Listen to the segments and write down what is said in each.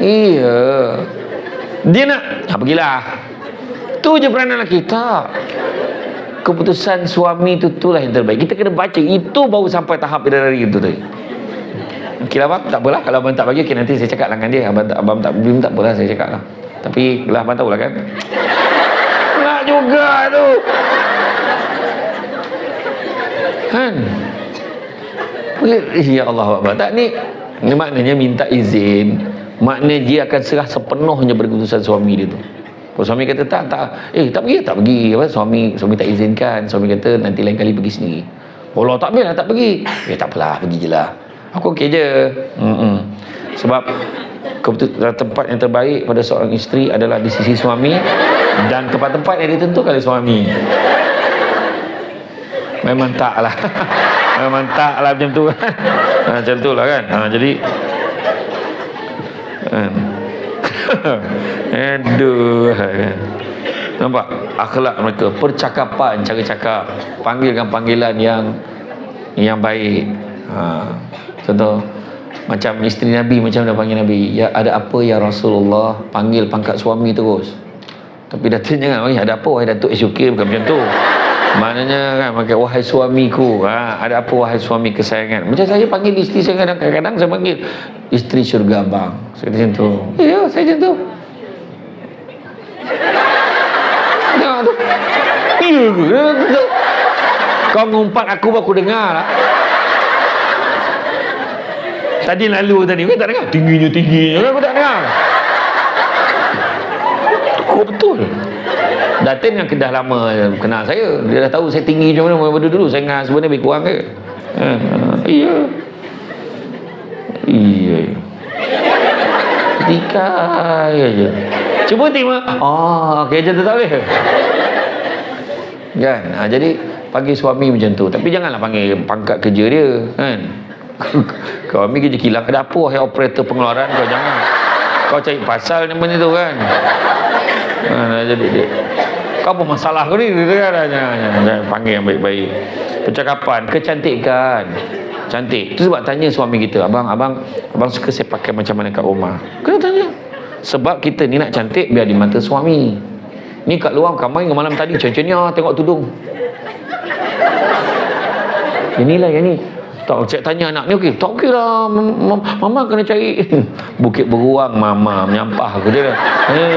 Iya. Dia nak, pergilah. Tu je peranan lelaki. Tak. Keputusan suami tu itulah yang terbaik. Kita kena baca. Itu baru sampai tahap bidadari itu tadi. Okey lah abang, tak apalah. Kalau abang tak bagi, okay, nanti saya cakap dengan dia. Abang tak bagi, tak apalah, saya cakap lah. Tapi lah abang tahulah kan. Nak juga tu. Kan? Ya Allah abang. Tak ni maknanya minta izin. Maknanya dia akan serah sepenuhnya berkeputusan suami dia tu. Kalau suami kata tak pergi. Apa? Suami tak izinkan. Suami kata nanti lain kali pergi sendiri. Kalau tak boleh tak pergi. Tak apalah, pergi je lah. Aku okey je. Sebab tempat yang terbaik pada seorang isteri adalah di sisi suami, dan tempat-tempat yang ditentukan oleh suami. Memang taklah. Memang taklah macam tu kan. Macam tu lah kan. Jadi aduh. Nampak akhlak mereka, percakapan, cara cakap, panggilkan panggilan yang baik. Contoh macam isteri Nabi, macam dah panggil Nabi, ya ada apa ya Rasulullah, panggil pangkat suami terus. Tapi Datin jangan, ada apa wahai Datuk SUK, bukan macam tu. Maknanya kan, pakai wahai suamiku, ada apa wahai suami kesayangan. Macam saya panggil isteri saya, kadang-kadang saya panggil isteri syurga abang. Saya kata macam tu. Ya, saya macam tu. Tengok tu. Kau ngumpat aku baru aku dengar lah. Tadi lalu tadi, kau tak dengar? Tingginya aku tak dengar. Kau betul. Datin yang dah lama kenal saya, dia dah tahu saya tinggi macam mana pada dulu. Saya ingat sebenarnya lebih kurang ke? Iya. Ketika aja. Cuba terima. Okey je tak boleh. Kan? Jadi panggil suami macam tu. Tapi janganlah panggil pangkat kerja dia, kan? Kau ambil kerja kilang, ada apa wahai operator pengeluaran, kau jangan. Kau cari pasal ni benda tu kan. Jadi dia, kau apa masalah kau ni kan? Jangan panggil yang baik-baik. Percakapan, kecantikan. Cantik. Itu sebab tanya suami kita, abang suka saya pakai macam mana kat rumah? Kena tanya. Sebab kita ni nak cantik biar di mata suami. Ni kat luar kamar malam tadi macam-macamnya tengok tudung. Inilah yang ni. Tak, cik tanya anak ni okey. Tak okey lah. Mama kena cari bukit beruang mama menyampah aku dia.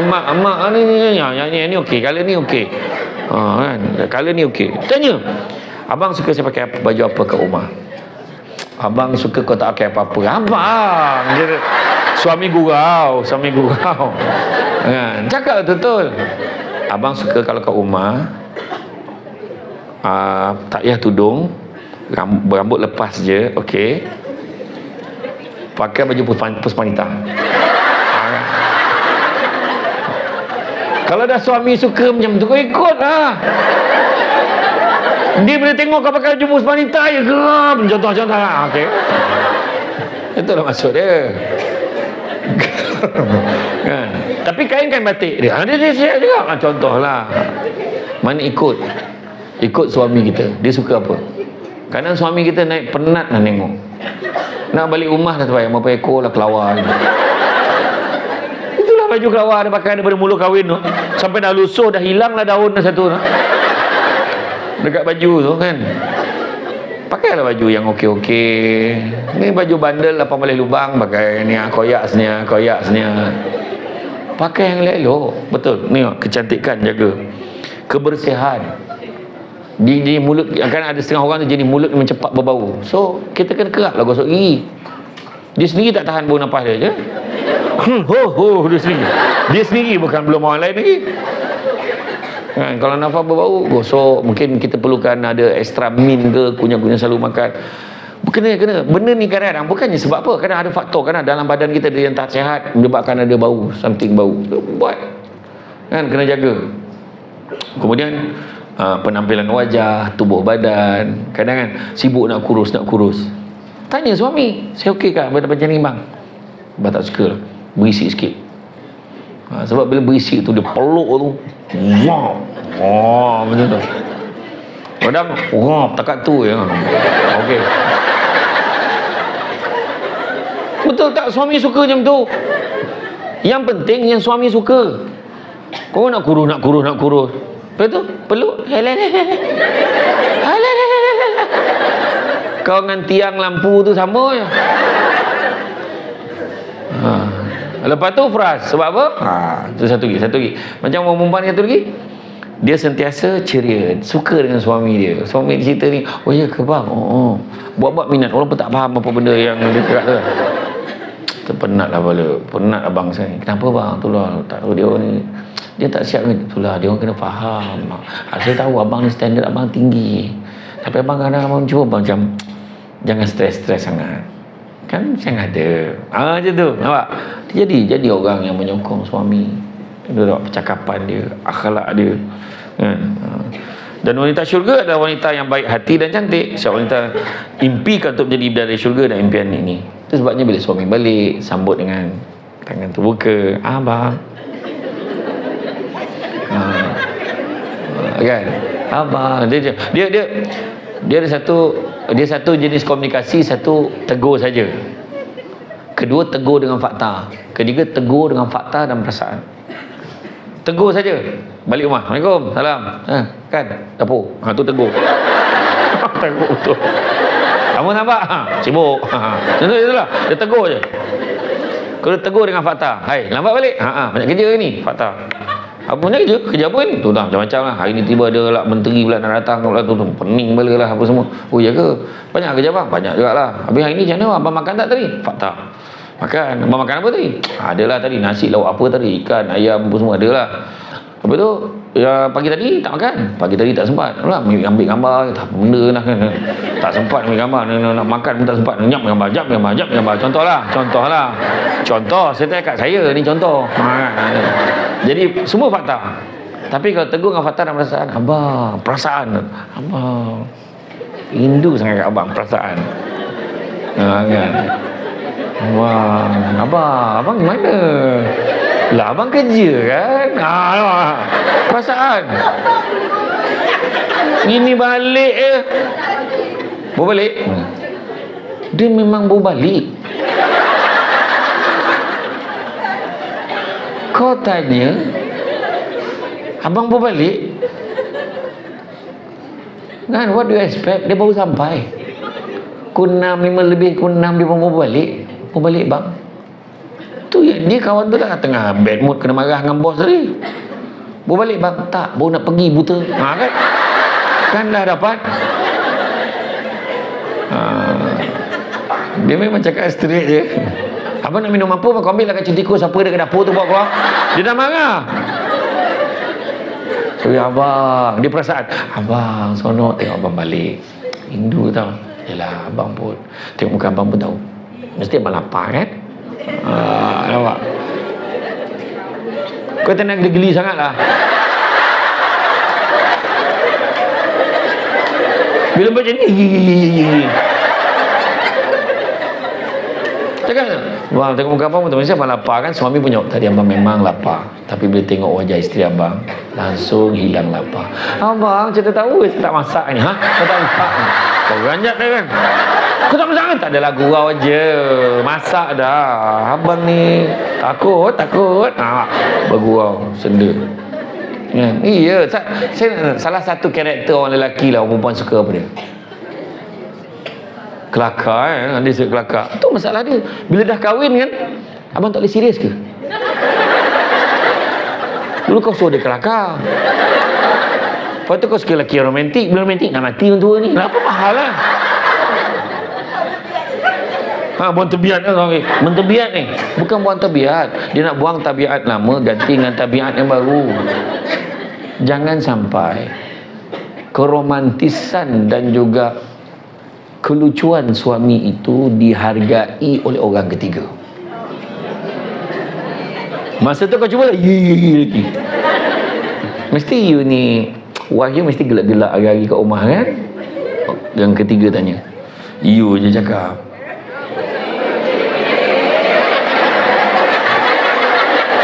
Mak ni yang ni okey. Color ni okey. Kan. Color ni okey. Tanya. Abang suka saya pakai baju apa kat rumah? Abang suka kau tak pakai apa-apa. Abang dia, suami gurau. Kan. Cakap betul. Abang suka kalau kat rumah tak payah tudung, berambut lepas je, okey. Pakai baju puspanita. Kalau dah suami suka macam tu, kau ikutlah. Dia boleh tengok kau pakai baju puspanita je, geram. Contoh lah, okey. Itulah maksud dia. Kan? Tapi kain kan batik dia. Dia siap juga. Contohlah. Mana ikut suami kita. Dia suka apa? Kadang suami kita naik penat nak tengok. Nak balik rumah dah terbayang berapa ekor lah kelawar. Itulah baju kelawar dia pakai daripada mula kahwin tu. Sampai dah lusuh, dah hilang lah daun dah satu tu. Dekat baju tu kan. Pakailah baju yang okey-okey. Ni baju bandel 18 lubang, pakai ni koyak senia. Pakai yang elok. Betul. Ni kecantikan jaga. Kebersihan. Di mulut kan ada setengah orang tu jadi mulut memang cepat berbau. So kita kena keraklah gosok gigi. Dia sendiri tak tahan bau nafas dia je. Dia sendiri bukan belum orang lain lagi. Kan, kalau nafas berbau, gosok. Mungkin kita perlukan ada extra min ke, kunyah-kunyah selalu makan. Kena. Benda ni kadang-kadang bukannya sebab apa. Kadang ada faktor, kadang dalam badan kita ada yang tak sihat, menyebabkan ada bau, something bau. Buat. Kan, kena jaga. Kemudian penampilan wajah, tubuh badan. Kadang kan sibuk nak kurus. Tanya suami, saya okey kah badan macam ni bang? Abang tak suka lah. Berisik sikit. Sebab bila berisik tu dia peluk tu. Macam tu. Kadang takat tu ya. Okey. Betul tak suami suka macam tu? Yang penting yang suami suka. Kau nak kurus. Lepas tu peluk. Kau dengan tiang lampu tu sama je. Lepas tu fras. Sebab apa? Tu satu lagi. Macam orang perempuan satu lagi, dia sentiasa ceria, suka dengan suami dia. Suami dia cerita ni, oh ya ke bang? Buat-buat minat. Orang pun tak faham apa benda yang dia cakap tu. Penat abang saya ni. Kenapa bang? Itulah, tak tahu dia ni. Dia tak siap ni. Itulah, dia orang kena faham. Saya tahu abang ni standard abang tinggi. Tapi abang kadang abang cuba macam jangan stres-stres sangat. Kan saya ada. Macam tu. Nampak? Jadi orang yang menyokong suami. Dia percakapan dia, akhlak dia. Kan? Dan wanita syurga adalah wanita yang baik hati dan cantik. Siapa wanita impikan untuk menjadi bidadari syurga dan impian ini. Itu sebabnya bila suami balik, sambut dengan tangan terbuka. Abang. Kan? Abang. Dia ada satu jenis komunikasi, satu tegur saja. Kedua, tegur dengan fakta. Ketiga, tegur dengan fakta dan perasaan. Tegur saja. Balik rumah. Assalamualaikum. Salam. Kan? Dapur. Tu tegur. Tegur betul. Kamu nampak? Sibuk. Contoh itulah. Dia tegur je. Kalau tegur dengan fakta. Hai, lambat balik. Banyak kerja ni. Fakta. Apa banyak kerja? Kerja apa ni? Tu dah macam-macam lah. Hari ni tiba ada lah menteri pula nak datang pula tu. Pening bala lah apa semua. Oh ya ke? Banyak kerja bang? Banyak jugalah. Habis hari ni macam mana? Abang makan tak tadi? Fakta. Makan. Abang makan apa tadi? Adalah tadi nasi lauk apa tadi? Ikan, ayam apa semua adalah. Lepas tu ya, pagi tadi tak makan. Pagi tadi tak sempat. Lah ambil gambar tak apa benda lah kan. Tak sempat ambil gambar. Nak makan pun tak sempat. Nyap gambar. Contohlah. Contoh saya tanya kat saya ni contoh. Jadi semua fakta. Tapi kalau tegur dengan fakta dan perasaan, abang, perasaan. Abang. Rindu sangat kat abang perasaan. Kan. Wah, abang mana? Lah abang kerja kan? Perasaan. Ini balik je. Bawa balik. Dia memang bawa balik. Kau tanya, abang bawa balik? Kan, what do you expect? Dia baru sampai. Pukul 6, 5 lebih, pukul 6 dia bawa balik. Bawa balik bang. Tu ya, dia kawan tu dah tengah bad mood, kena marah dengan bos tadi. Bawa balik bang. Tak, baru nak pergi buta. Kan? Kan dah dapat. Dia memang cakap straight je. Abang nak minum apa? Kau ambil lah kacang tikus apa dia ke dapur tu bawa keluar. Dia dah marah. So abang, dia perasaan. Abang, sonok tengok abang balik. Rindu tau. Yalah, abang pun tengok muka abang pun tahu. Mesti abang lapar kan? Nampak? Kau tak nak geli-geli sangat lah. Bila macam ni cakap, wah tengok muka abang pun mesti abang lapar kan? Suami punya tadi abang memang lapar. Tapi bila tengok wajah isteri abang, langsung hilang lapar. Abang cerita tahu saya tak masak ni. Kau tak masak ni. Kau ranjat dah kan? Kau tak masak kan? Tak adalah gurau je. Masak dah. Abang ni takut. Bergurau, senda. Iya, saya salah satu karakter orang lelaki lah, orang perempuan suka apa dia? Kelakar dia suka kelakar. Tu masalah dia. Bila dah kahwin kan, abang tak boleh serius ke? Dulu kau suruh dia kelakar. Lepas tu kau suka lelaki romantik. Bila romantik nak mati orang tua ni. Kenapa mahal lah? Buang tabiat kan? Buang tabiat ni. Bukan buang tabiat. Dia nak buang tabiat lama ganti dengan tabiat yang baru. Jangan sampai keromantisan dan juga kelucuan suami itu dihargai oleh orang ketiga. Masa tu kau cuba lagi. Mesti you ni wife you mesti gelak-gelak hari-hari kat rumah kan? Yang ketiga tanya. You je cakap.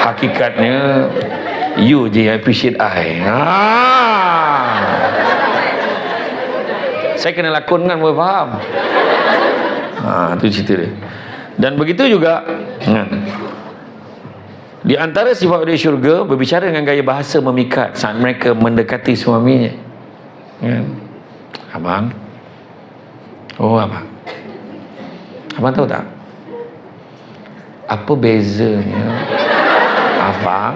Hakikatnya you je appreciate I. Saya kena lakon kan, boleh faham. Itu cerita dia. Dan begitu juga Di antara sifat ahli syurga, berbicara dengan gaya bahasa memikat saat mereka mendekati suaminya. Kan? Abang, oh abang, abang tahu tak apa bezanya abang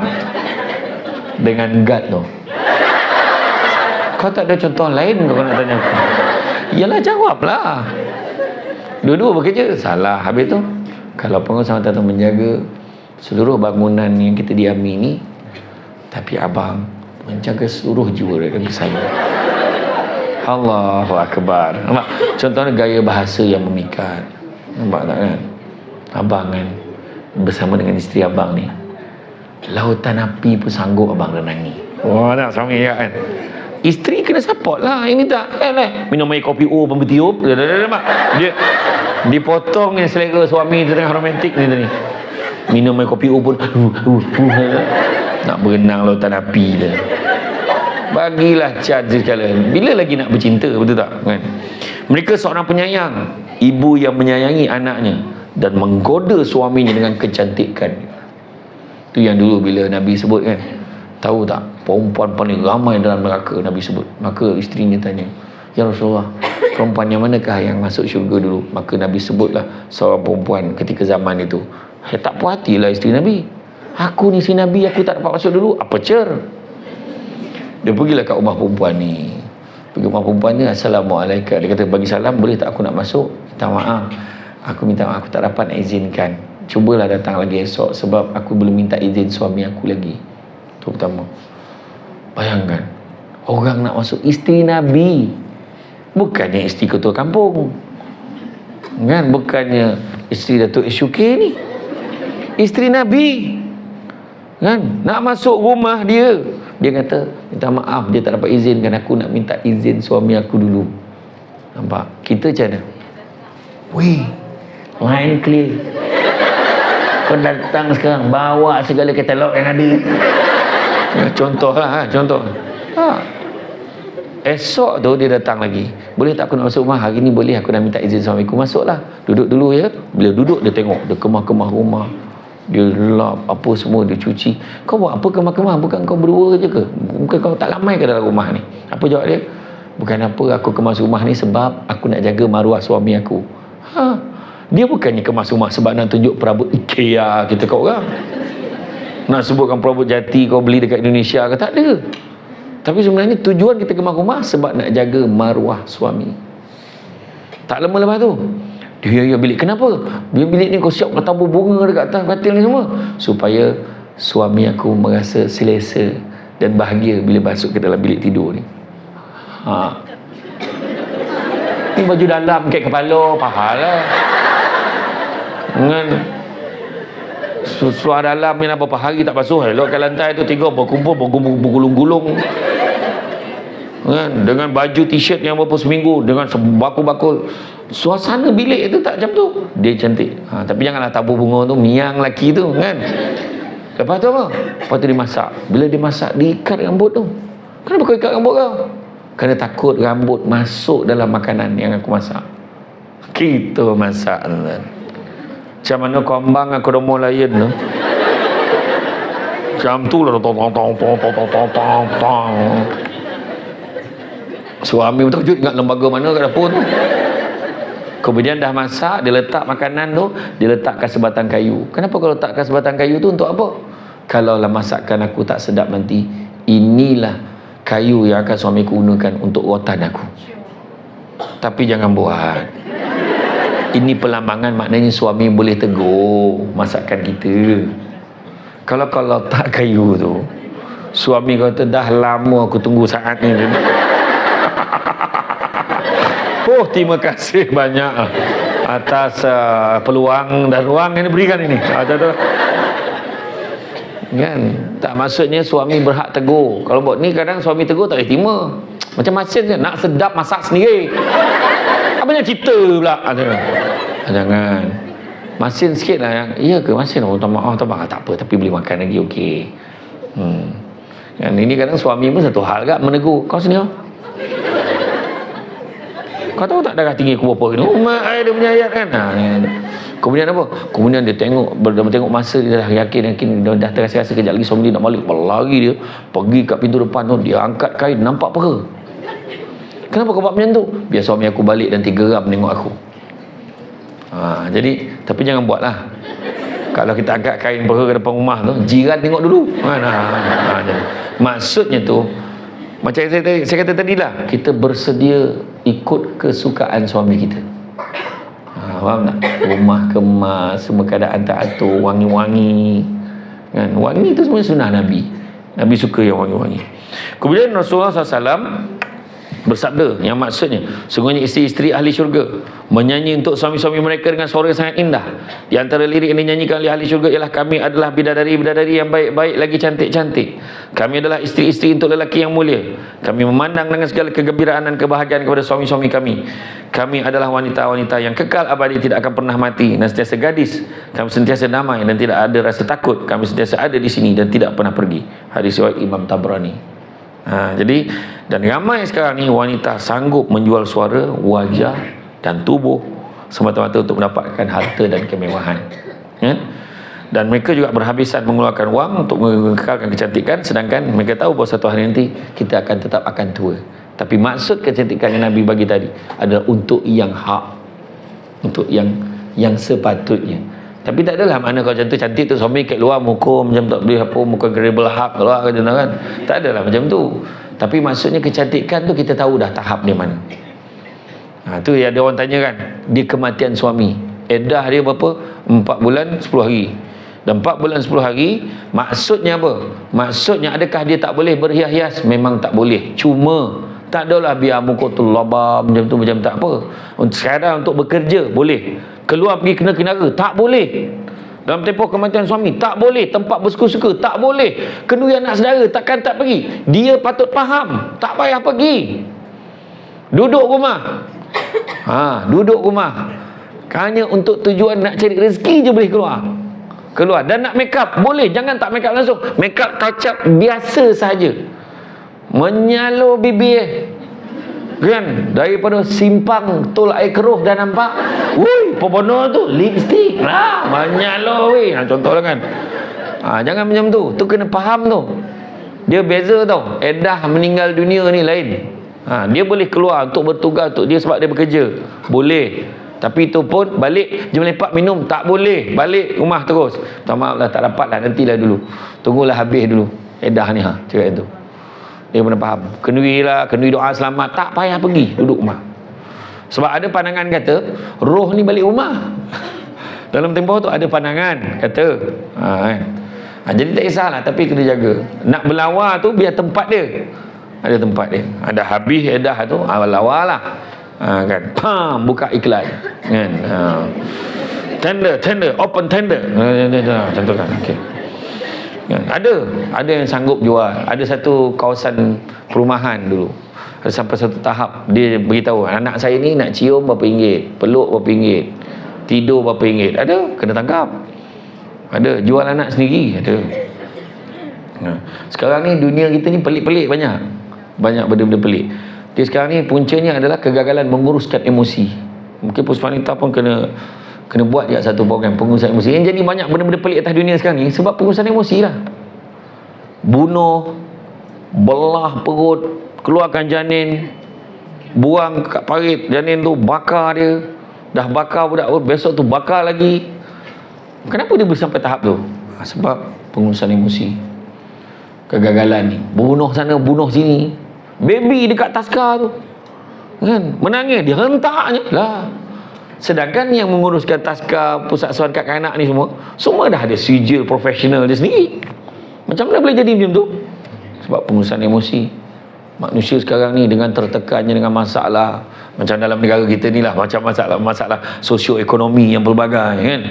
dengan God tu? Kau tak ada contoh lain kau nak tanya aku? Yalah, jawablah. Dua-dua bekerja, salah. Habis tu, kalau pengusaha tu menjaga seluruh bangunan yang kita diami ni, tapi abang menjaga seluruh jiwa dari saya. Allahu Akbar. Nampak? Contohnya gaya bahasa yang memikat. Nampak tak kan? Abang kan bersama dengan isteri abang ni, lautan api pun sanggup abang renangi. Wah, tak suami ya kan? Isteri kena support lah. Ini tak kan minum air kopi pun bertiup. Dia dipotong yang selera suami tengah romantik ni tadi. Minum air kopi pun nak berenang lautan api dia. Bagilah charge sekalian. Bila lagi nak bercinta, betul tak kan? Mereka seorang penyayang, ibu yang menyayangi anaknya dan menggoda suaminya dengan kecantikan. Itu yang dulu bila Nabi sebut kan, tahu tak perempuan paling ramai dalam neraka Nabi sebut. Maka isterinya tanya, ya Rasulullah, perempuan yang manakah yang masuk syurga dulu? Maka Nabi sebutlah seorang perempuan ketika zaman itu. Tak puas hatilah isteri Nabi, aku ni si Nabi, aku tak dapat masuk dulu, apa cer? Dia pergilah kat rumah perempuan ni. Pergi rumah perempuan ni, Assalamualaikum. Dia kata, bagi salam, boleh tak aku nak masuk? Minta maaf, aku minta maaf, aku tak dapat nak izinkan. Cubalah datang lagi esok, sebab aku belum minta izin suami aku lagi. Itu pertama. Bayangkan, orang nak masuk, isteri Nabi, bukannya isteri ketua kampung kan, bukannya isteri Datuk SUK ni, isteri Nabi kan, nak masuk rumah dia. Dia kata, minta maaf, dia tak dapat izinkan, aku nak minta izin suami aku dulu. Nampak? Kita macam mana? Weh, line clear. Kau datang sekarang, bawa segala katalog yang ada. Contohlah, contoh. Esok tu dia datang lagi. Boleh tak aku nak masuk rumah? Hari ni boleh, aku dah minta izin suamiku. Masuklah. Duduk dulu ya. Bila duduk, dia tengok. Dia kemah-kemah rumah. Dia lap apa semua, dia cuci. Kau buat apa kemah-kemah? Bukan kau berdua je ke? Bukan kau tak ramai ke dalam rumah ni? Apa jawab dia? Bukan apa, aku kemas rumah ni sebab aku nak jaga maruah suami aku. Dia bukannya kemas rumah sebab nak tunjuk perabot IKEA kita kat orang. Nak sebutkan perabot jati kau beli dekat Indonesia ke? Tak ada. Tapi sebenarnya tujuan kita kemas rumah sebab nak jaga maruah suami. Tak lama lepas tu, dia bilik. Kenapa? Dia bilik ni kau siap tabur bunga dekat atas katil ni semua, supaya suami aku merasa selesa dan bahagia bila masuk ke dalam bilik tidur ni. Ni baju dalam kat kepala, pahala dengan suara dalam ni berapa hari tak basuh, elok kat lantai tu tiga berkumpul bergulung-gulung kan, dengan baju t-shirt yang berapa seminggu, dengan bakul-bakul. Suasana bilik itu tak macam tu. Dia cantik. Tapi janganlah tabur bunga tu miang laki tu kan. Lepas tu apa? Lepas tu dimasak. Bila dimasak, diikat rambut tu. Kenapa kau ikat rambut kau? Kerana takut rambut masuk dalam makanan yang aku masak. Kita masak kan. Macam mana kambang aku domo lain tu. Macam tu lah. Suami bertakjub ingat lembaga mana kat dapur tu. Kemudian dah masak, dia letak makanan tu, dia letakkan sebatang kayu. Kenapa kau letakkan sebatang kayu tu? Untuk apa? Kalaulah masakan aku tak sedap nanti, inilah kayu yang akan suamiku gunakan untuk rotan aku. Tapi jangan buat. Ini perlambangan, maknanya suami boleh tegur masakan kita. Kalau tak kayu tu, suami kata dah lama aku tunggu saat ni. Oh, terima kasih banyak atas peluang dan ruang yang diberikan ini. Kan? Tak, maksudnya suami berhak tegur. Kalau buat ni kadang suami tegur tak boleh terima. Macam masin je, nak sedap masak sendiri. Apanya cerita pula? Jangan. Masin sikit lah yang, iya ke masin? Oh, tak maaf, tak apa, tapi boleh makan lagi, okey. Kan? Ini kadang suami pun satu hal kat menegur. Kau sini oh. Kau tahu tak darah tinggi aku berapa? Mak dia punya ayat kan. Kemudian apa? Kemudian dia tengok masa, dia dah yakin dah terasa-rasa kejap lagi suami dia nak balik. Lari dia pergi kat pintu depan tu, dia angkat kain, nampak peha. Kenapa kau buat macam tu? Biar suami aku balik dan geram tengok aku. Jadi tapi jangan buatlah. Kalau kita angkat kain peha ke depan rumah tu, jiran tengok dulu. Maksudnya tu, macam saya kata tadi lah, kita bersedia ikut kesukaan suami kita. Faham tak? Rumah kemas, semua keadaan tak atur, wangi-wangi kan? Wangi tu semua sunnah Nabi. Nabi suka yang wangi-wangi. Kemudian Rasulullah SAW bersabda, yang maksudnya sungguhnya isteri-isteri ahli syurga menyanyi untuk suami-suami mereka dengan suara yang sangat indah. Di antara lirik yang dinyanyikan oleh ahli syurga ialah, kami adalah bidadari-bidadari yang baik-baik lagi cantik-cantik. Kami adalah isteri-isteri untuk lelaki yang mulia. Kami memandang dengan segala kegembiraan dan kebahagiaan kepada suami-suami kami. Kami adalah wanita-wanita yang kekal abadi, tidak akan pernah mati dan sentiasa gadis. Kami sentiasa damai dan tidak ada rasa takut. Kami sentiasa ada di sini dan tidak pernah pergi. Hadis riwayat Imam Tabrani. Jadi, dan ramai sekarang ni wanita sanggup menjual suara, wajah dan tubuh semata-mata untuk mendapatkan harta dan kemewahan, dan mereka juga berhabisan mengeluarkan wang untuk mengekalkan kecantikan, sedangkan mereka tahu bahawa satu hari nanti kita akan tetap akan tua. Tapi maksud kecantikan yang Nabi bagi tadi adalah untuk yang hak, untuk yang sepatutnya. Tapi tak adalah makna kau macam tu cantik tu suami kat luar muka macam tak boleh apa, muka kena belahap keluar kan. Tak adalah macam tu. Tapi maksudnya kecantikan tu kita tahu dah tahap dia mana. Tu yang ada orang tanya kan, dia kematian suami, edah dia berapa? 4 bulan 10 hari. Dan 4 bulan 10 hari maksudnya apa? Maksudnya adakah dia tak boleh berhias-hias? Memang tak boleh. Cuma tak adalah biar muka tu labam macam tu, macam tak apa. Sekarang untuk bekerja boleh, keluar pergi kena kenara tak boleh, dalam tempoh kematian suami tak boleh, tempat bersuka-suka tak boleh, kenduri anak saudara takkan tak pergi. Dia patut faham, tak payah pergi, duduk rumah. Duduk rumah hanya untuk tujuan nak cari rezeki je boleh keluar. Dan nak make up boleh, jangan tak make up langsung, make up touch up biasa saja, menyalur bibir kan, daripada simpang tol air keruh dah nampak, woi popono tu lipstick lah menyalur weh, contohlah kan. Jangan macam tu kena faham tu, dia beza tau. Edah meninggal dunia ni lain. Dia boleh keluar untuk bertugas untuk dia sebab dia bekerja, boleh. Tapi itu pun balik jam 4 minum tak boleh, balik rumah terus. Tak, maaf lah tak dapat lah, nantilah dulu, tunggulah habis dulu edah ni. Cakap tu dia pernah faham. Kenduri doa selamat tak payah pergi, duduk rumah. Sebab ada pandangan kata roh ni balik rumah. Dalam tempoh tu ada pandangan kata jadi tak kisahlah, tapi kena jaga. Nak berlawa tu biar tempat dia, ada tempat dia. Ada habis edah tu lawa lah kan, buka iklan kan, tender open tender contohkan. Okey. Ada yang sanggup jual. Ada satu kawasan perumahan dulu, ada sampai satu tahap dia beritahu, anak saya ni nak cium berapa ringgit, peluk berapa ringgit, tidur berapa ringgit. Ada kena tangkap, ada jual anak sendiri, ada. Sekarang ni dunia kita ni pelik-pelik, banyak benda-benda pelik. Dia sekarang ni puncanya adalah kegagalan menguruskan emosi. Mungkin Puspanita pun kena buat juga satu program pengurusan emosi. Yang jadi banyak benda-benda pelik atas dunia sekarang ni sebab pengurusan emosi lah. Bunuh, belah perut, keluarkan janin, buang kat parit janin tu, bakar dia. Dah bakar budak, besok tu bakar lagi. Kenapa dia boleh sampai tahap tu? Sebab pengurusan emosi. Kegagalan ni, bunuh sana bunuh sini. Baby dekat taska tu kan, menangis dia hentak je lah. Sedangkan yang menguruskan taska, pusat asuhan kanak-kanak ni semua dah ada sijil profesional dia sendiri. Macam mana boleh jadi macam tu? Sebab pengurusan emosi. Manusia sekarang ni dengan tertekannya dengan masalah macam dalam negara kita ni lah, macam masalah sosioekonomi yang pelbagai kan,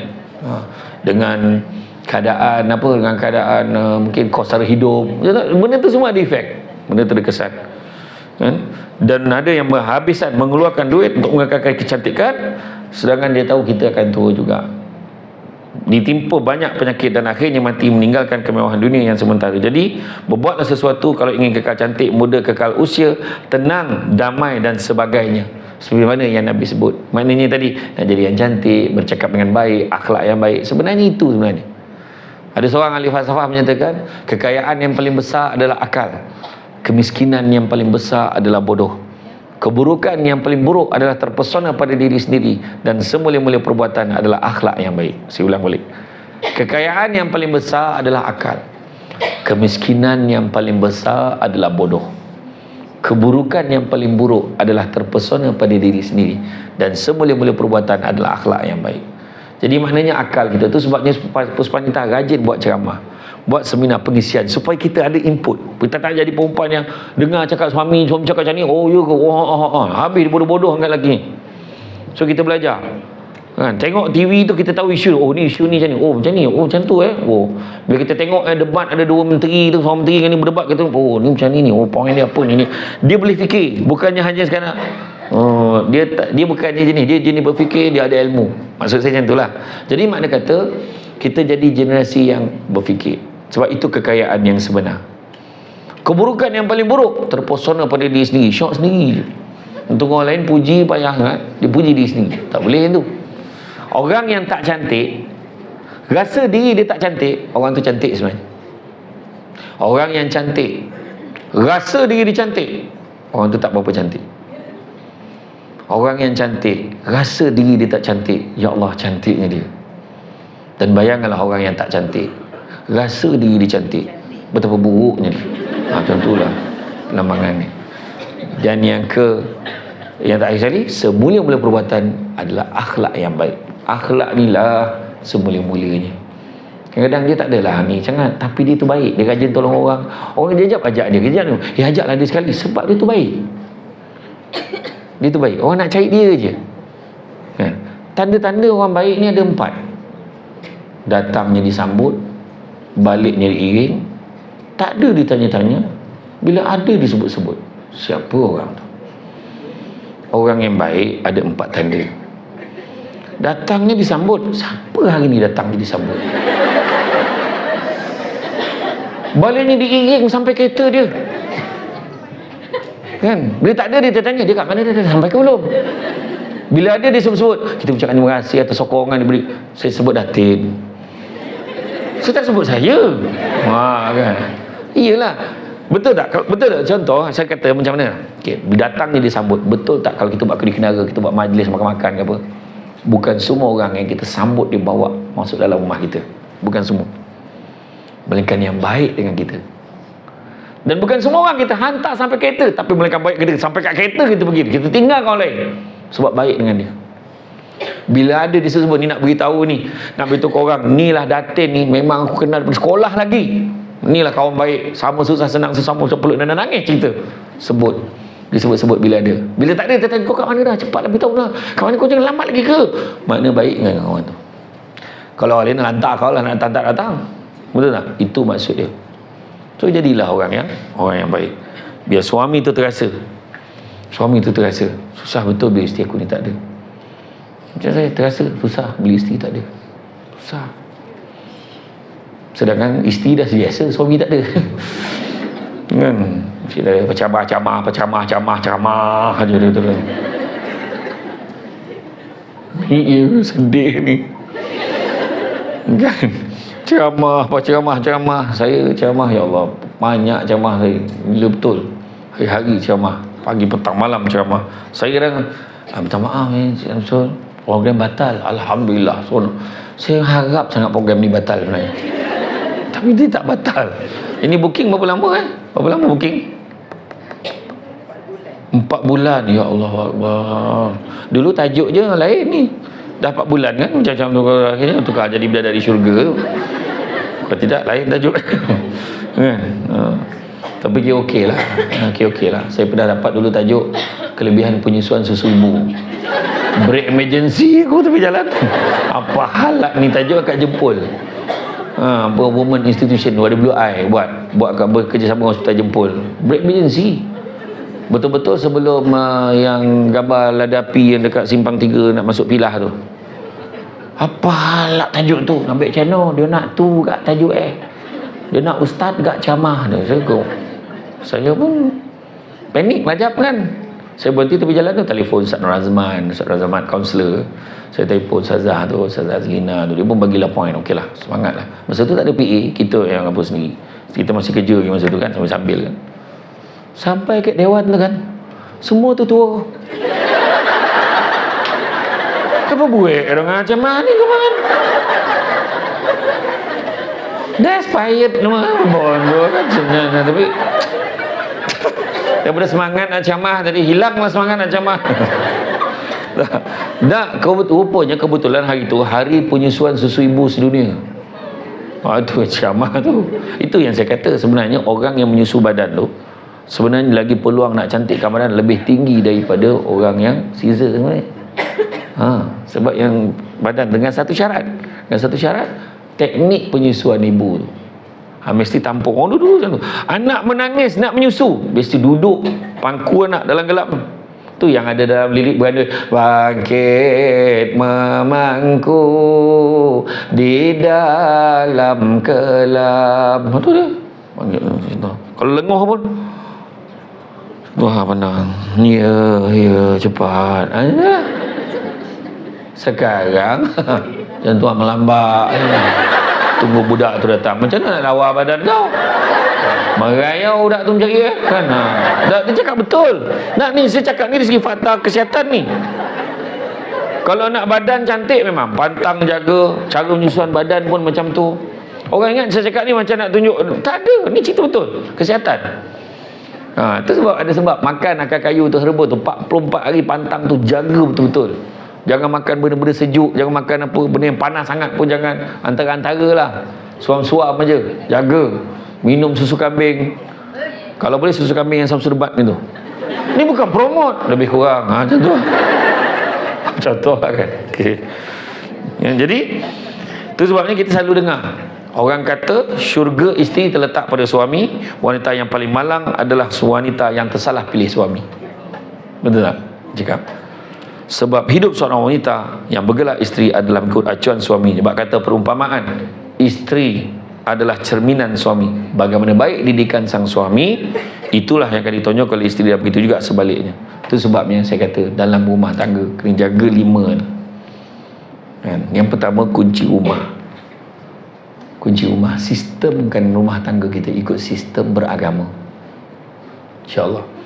dengan keadaan mungkin kos sara hidup, benda tu semua ada efek, benda tu ada kesan kan? Dan ada yang berhabisan mengeluarkan duit untuk mengekalkan kecantikan, sedangkan dia tahu kita akan tua juga, ditimpa banyak penyakit dan akhirnya mati meninggalkan kemewahan dunia yang sementara. Jadi berbuatlah sesuatu kalau ingin kekal cantik, muda, kekal usia, tenang, damai dan sebagainya. Seperti mana yang Nabi sebut. Maknanya tadi, nak jadi yang cantik, bercakap dengan baik, akhlak yang baik. Sebenarnya itu sebenarnya. Ada seorang ahli falsafah menyatakan, kekayaan yang paling besar adalah akal. Kemiskinan yang paling besar adalah bodoh. Keburukan yang paling buruk adalah terpesona pada diri sendiri. Dan semulia-mulia perbuatan adalah akhlak yang baik. Saya ulang balik. Kekayaan yang paling besar adalah akal. Kemiskinan yang paling besar adalah bodoh. Keburukan yang paling buruk adalah terpesona pada diri sendiri. Dan semulia-mulia perbuatan adalah akhlak yang baik. Jadi maknanya akal kita tu, sebabnya Puspanita rajin buat ceramah, buat seminar pengisian, supaya kita ada input. Kita tak jadi perempuan yang dengar cakap suami cakap macam ni, oh ya ke, habis bodoh-bodoh angkat lagi. So kita belajar kan, tengok TV tu kita tahu isu, oh ni isu ni macam ni, oh macam ni, oh macam tu oh. Bila kita tengok debat ada dua menteri tu, seorang menteri dengan ni berdebat, kita oh ni macam ni, oh poin dia apa ni. Dia boleh fikir, bukannya hanya sekarang dia bukannya jenis, dia jenis berfikir, dia ada ilmu. Maksud saya macam itulah. Jadi makna kata kita jadi generasi yang berfikir. Sebab itu kekayaan yang sebenar. Keburukan yang paling buruk, terpesona pada diri sendiri, syok sendiri. Untuk orang lain puji payah sangat, dia puji diri sendiri. Tak boleh tu. Orang yang tak cantik, rasa diri dia tak cantik, orang tu cantik sebenarnya. Orang yang cantik, rasa diri dia cantik, orang tu tak berapa cantik. Orang yang cantik, rasa diri dia tak cantik, ya Allah cantiknya dia. Dan bayangkanlah orang yang tak cantik, rasa diri dia cantik, betapa buruknya dia. Macam itulah pelambangan ni. Dan yang terakhir sekali, semulia-mulia perbuatan adalah akhlak yang baik. Akhlak ni lah semulia-mulianya. Kadang-kadang dia tak adalah ni sangat, tapi dia tu baik, dia rajin tolong orang. Orang dia ajak dia kerja tu, ajaklah dia sekali, sebab dia tu baik. Dia tu baik, orang nak cari dia je kan? Tanda-tanda orang baik ni ada 4. Datangnya disambut, baliknya diiring, tak ada ditanya-tanya, bila ada disebut-sebut. Siapa orang tu? Orang yang baik ada 4 tanda. Datangnya disambut, siapa hari ni datangnya disambut? Baliknya diiring sampai kereta dia kan? Bila tak ada dia tanya, dia kat mana, dia sampai ke belum? Bila ada dia sebut-sebut, kita ucapkan terima kasih atas sokongan dia beri. Saya sebut Datin, saya tak sebut saya. Kan? Iyalah. Betul tak? Betul tak? Contoh saya kata macam mana, okay, datangnya disambut. Betul tak kalau kita buat kedai-kedara, kita buat majlis makan-makan ke apa, bukan semua orang yang kita sambut dia bawa masuk dalam rumah kita, bukan semua, melainkan yang baik dengan kita. Dan bukan semua orang kita hantar sampai kereta, tapi mereka baik kita sampai kat kereta kita pergi, kita tinggal orang lain sebab baik dengan dia. Bila ada disebut ni, nak beritahu ni, nak beritahu ke orang, ni lah Datin ni, memang aku kenal dari sekolah lagi, ni lah kawan baik, sama susah senang sesama peluk dan nangis cerita. Sebut, disebut-sebut bila ada. Bila tak ada, dia tanya, kau kat mana dah, cepatlah beritahu lah, kat mana, kau jangan lambat lagi ke? Makna baik dengan kawan tu. Kalau orang lain nak hantar kau lah, nak datang, betul tak? Itu maksud dia. So jadilah orang yang baik. Biar suami tu terasa, susah betul bila isteri aku ni tak ada. Macam saya terasa susah bila isteri tak ada, susah. Sedangkan isteri dah biasa, suami tak ada. Kan? Ceramah aja dia tu. Ni sedih ni. Kan? Ceramah saya ceramah, ya Allah, banyak ceramah saya, bila betul hari-hari ceramah, pagi petang malam ceramah. Saya kadang minta maaf betul program batal, alhamdulillah. So, saya harap sangat program ni batal sebenarnya, tapi dia tak batal. Ini booking berapa lama berapa lama booking? 4 bulan. Ya Allah Akbar. Dulu tajuk je lain ni, dah 4 bulan kan, macam-macam tu, akhirnya tukar jadi bidadari syurga tu. Kalau tidak lain tajuk. Kan? Tapi dia okey lah. Saya pernah dapat dulu tajuk kelebihan penyusuan susu ibu. Break emergency aku tepi jalan. Apa halak ni, tajuk kat Jempol. Women Institution, WWI buat bekerjasama Hospital Jempol. Break emergency. Betul-betul sebelum yang gambar ladapi yang dekat Simpang 3 nak masuk Pilah tu. Apa halak tajuk tu? Ambil channel, dia nak tu kat tajuk dia nak ustaz kat ceramah dia. Saya pun panik lah jap kan. Saya berhenti tepi jalan tu, telefon Ustaz Nur Azman, kaunselor. Saya telefon Ustazah tu, Ustazah Azlina tu, dia pun bagilah point. Okey lah, semangat lah. Masa tu tak ada PA, kita yang apa sendiri. Kita masih kerja lagi masa tu kan, sambil-sambil kan. Sampai kat Dewan tu kan, semua tu tua. Apa buat orang macam mana kemarin? Dah expired nama bondo kan sebenarnya, tapi daripada semangat nak camah tadi, hilanglah semangat nak camah. Rupanya kebetulan hari tu hari penyusuan susu ibu sedunia. Tu camah tu. Itu yang saya kata, sebenarnya orang yang menyusu badan tu sebenarnya lagi peluang nak cantikkan badan lebih tinggi daripada orang yang caesar sebenarnya. Sebab yang badan dengan satu syarat, teknik penyusuan ibu tu. Mesti tampung orang duduk macam tu. Anak menangis nak menyusu, mesti duduk pangku anak dalam gelap tu. Yang ada dalam lirik beranda, bangkit memangku di dalam kelam. Tu dia panggil. Kalau lenguh pun wah pandang, ya cepat. Sekarang jantung melambat, tunggu budak tu datang. Macam mana nak lawa badan kau? Merayau budak tu mencari kan. Dia cakap betul. Saya cakap ni dari segi fakta kesihatan ni. Kalau nak badan cantik memang pantang jaga, cara menyusuan badan pun macam tu. Orang ingat saya cakap ni macam nak tunjuk, tak ada, ni cerita betul kesihatan. Itu sebab ada sebab makan akar kayu tu, herba tu 44 hari pantang tu, jaga betul-betul. Jangan makan benda-benda sejuk, jangan makan apa benda yang panas sangat pun jangan. Antara-antara lah, suam-suam aja, jaga. Minum susu kambing, kalau boleh susu kambing yang Samsul Debat ni tu. Ni bukan promote, lebih kurang macam tu. Contoh lah kan. Okay. Jadi tu sebabnya kita selalu dengar orang kata syurga isteri terletak pada suami. Wanita yang paling malang adalah wanita yang tersalah pilih suami. Betul tak? Cakap. Sebab hidup seorang wanita yang bergelar isteri adalah mengikut acuan suami. Sebab kata perumpamaan, isteri adalah cerminan suami. Bagaimana baik didikan sang suami, itulah yang akan ditonjol oleh isteri, dan begitu juga sebaliknya. Itu sebabnya saya kata dalam rumah tangga kena jaga 5 kan? Yang pertama, kunci rumah. Kunci rumah, sistemkan rumah tangga kita ikut sistem beragama, InsyaAllah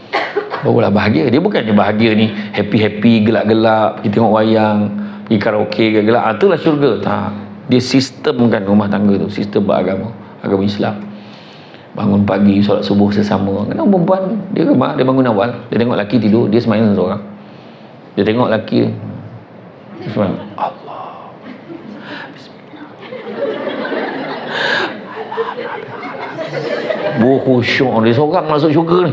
barulah bahagia. Dia bukannya bahagia ni happy-happy, gelak-gelak, pergi tengok wayang, pergi karaoke, gelak. Itulah syurga. Tak. Dia sistemkan rumah tangga tu, sistem beragama, agama Islam. Bangun pagi, solat subuh sesama. Kenapa perempuan, dia rumah, dia bangun awal, dia tengok lelaki tidur, dia sembahyang seorang. Dia tengok lelaki dia sembahyang, Allah, Bismillah, khusyuk dia seorang masuk syurga ni.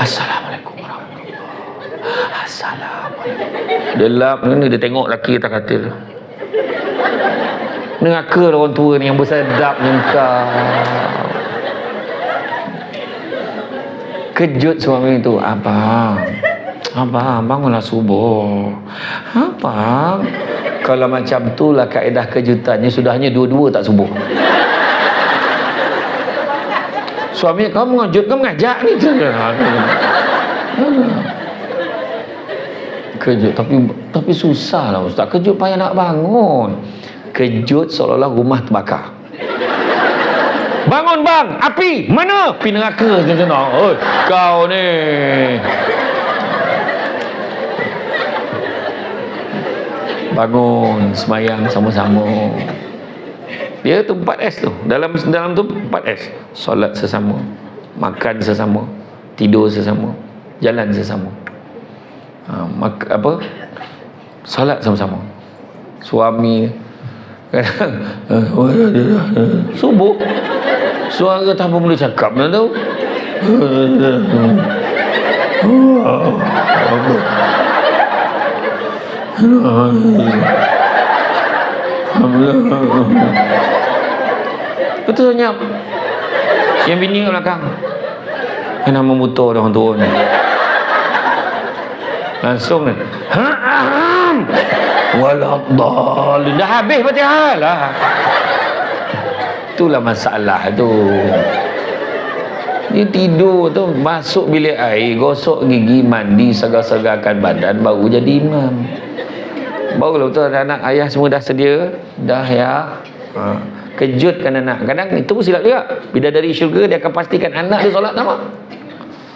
Assalamualaikum warahmatullahi. Assalamualaikum. Dia lap ni, dia tengok lelaki atas katil. Neraka lah orang tua ni yang bersedap ni kau. Kejut suami tu, abang, bangunlah subuh. Abang, kalau macam tu lah kaedah kejutannya, sudahnya dua-dua tak subuh. Suami, kau mengejut, kau mengajak ni. Kejut, tapi susah lah Ustaz. Kejut payah nak bangun. Kejut seolah-olah rumah terbakar. Bangun bang, api mana? Api neraka. Oh, kau ni. Bangun, semayang sama-sama. Dia tu 4S tu. Dalam tu 4S. Solat sesama, makan sesama, tidur sesama, jalan sesama. Solat sama-sama. Suami subuh suara tak apa boleh cakap dah tahu. Betul senyap. Yang bini kat belakang, kena memutar orang turun. Langsung ni, waladhdallin, dah habis Fatihah lah. Itulah masalah tu. Dia tidur tu, masuk bilik air, gosok gigi, mandi, segar-segarkan badan, baru jadi imam. Baru betul anak ayah semua dah sedia, dah ya. Kejutkan anak. Kadang itu pun silap juga. Bidadari syurga dia akan pastikan anak dia solat sama.